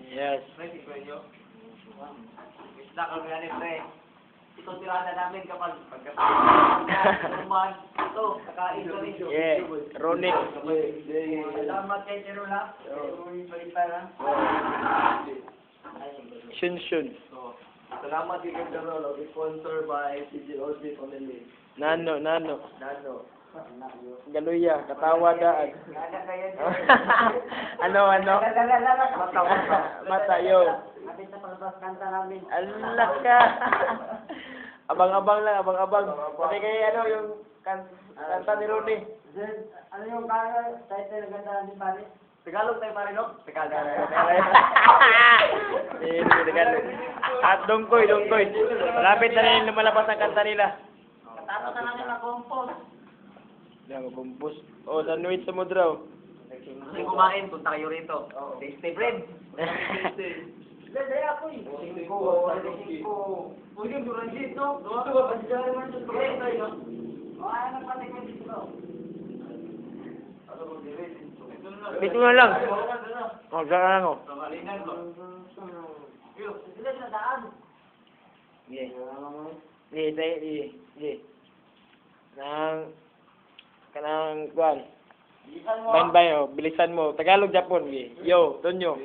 Yes. Pre, si Kuya. Isla kami na ni pre. Ito tirada namin kapag pagkakuman. Ito, kakain kami. Yeah. Ronick. Salamat kay Tirula. Yung palitan Shun Shun. Salamat kay Tirula. Sponsor by CGOC Family. Nano. Nano. Galuya. Katawa daan. Ano? Mata, yo. Natin sa palabas kanta namin. Allah ka. Abang-abang lang, abang-abang. Pati kay yung kanta ni Ronnie. Ano yung kaya? Title ng ganda ni Pare? Tagalog tayo pare, no? Tagalog. Tagalog. At dungkoy. Malapit na rin lumalabas ang kanta nila. Tapos na natin na-compose. Yan, mabumbos. Oh, sandwich sa mudraw. Hindi kumain, punta kayo rito. Tasty bread. Hindi ako eh. Uy, yung duranjit, no? Pagdari mo sa bread tayo. Ayaw na pati ko dito. Dito na lang. Oh, saan lang oh. Kamalinan ko. Sila sa daan. Yeah. Kanang kuan. Bilisan mo. Bain oh, bilisan mo. Tagalog Japon Yo, Tonyo.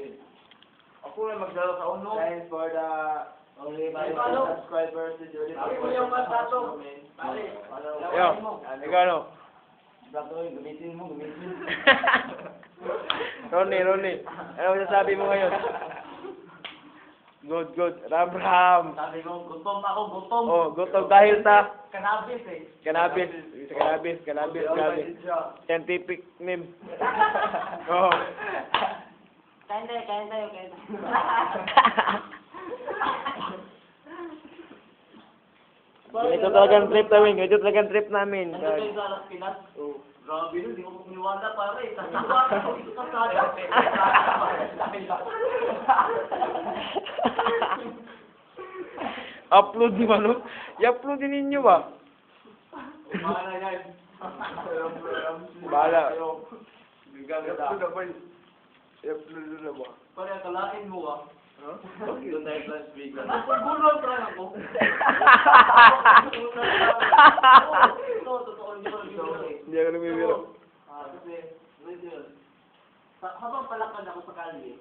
Ako na magdala sa uno. Thanks for the only subscribers to Jordan. Sabi mo yung masato. Pare. Yo, ikaw ano? Gamitin mo. Ronnie. Ano masasabi mo ngayon? Good. Ram. Sabi ko, gutom ako. Oh, gutom dahil sa Cannabis eh. cannabis. Scientific name. Oh. Kain tayo. Ito talagang trip namin. Ano kayo sa Las Pinas? Grabe nun, di ko pumiwala pare. Kasama ko dito kasada. Upload di ba, no? I-upload din ninyo ba? Bahala yan. Bahala. I-upload na ba? Pare, akalain mo ah. Doon tayo Las Vegas. Nagpagulong pa ako. Ito, totoo nyo. Hindi ako lumibiro. Kasi, habang palakad ako sa kalye,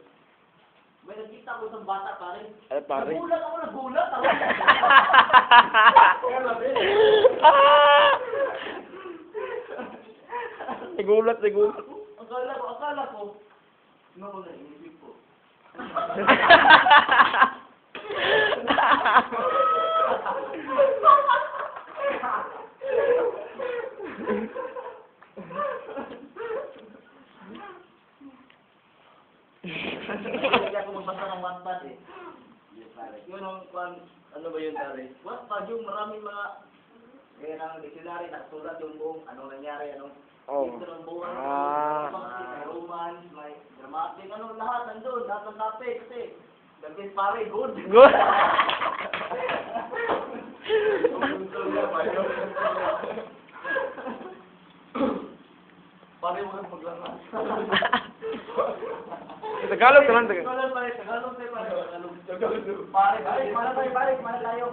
may nakita ko isang bata pare. Ay, pare. Nagulat ako. Nagulat. Akala ko. Ano ko na inisip ko? Hindi ako magbasa ng Wattpad eh. Yun ang ano ba yun pare? Wattpad yung maraming mga ng dictionary nakasulat yung buong anong nangyari, anong ito ng buwan, may romance, may dramatic, lahat nandun, lahat ng topic kasi the best pare, good. Pare mo nang maglangan. Tagalog naman. Tagalog pare. Pare, tayo.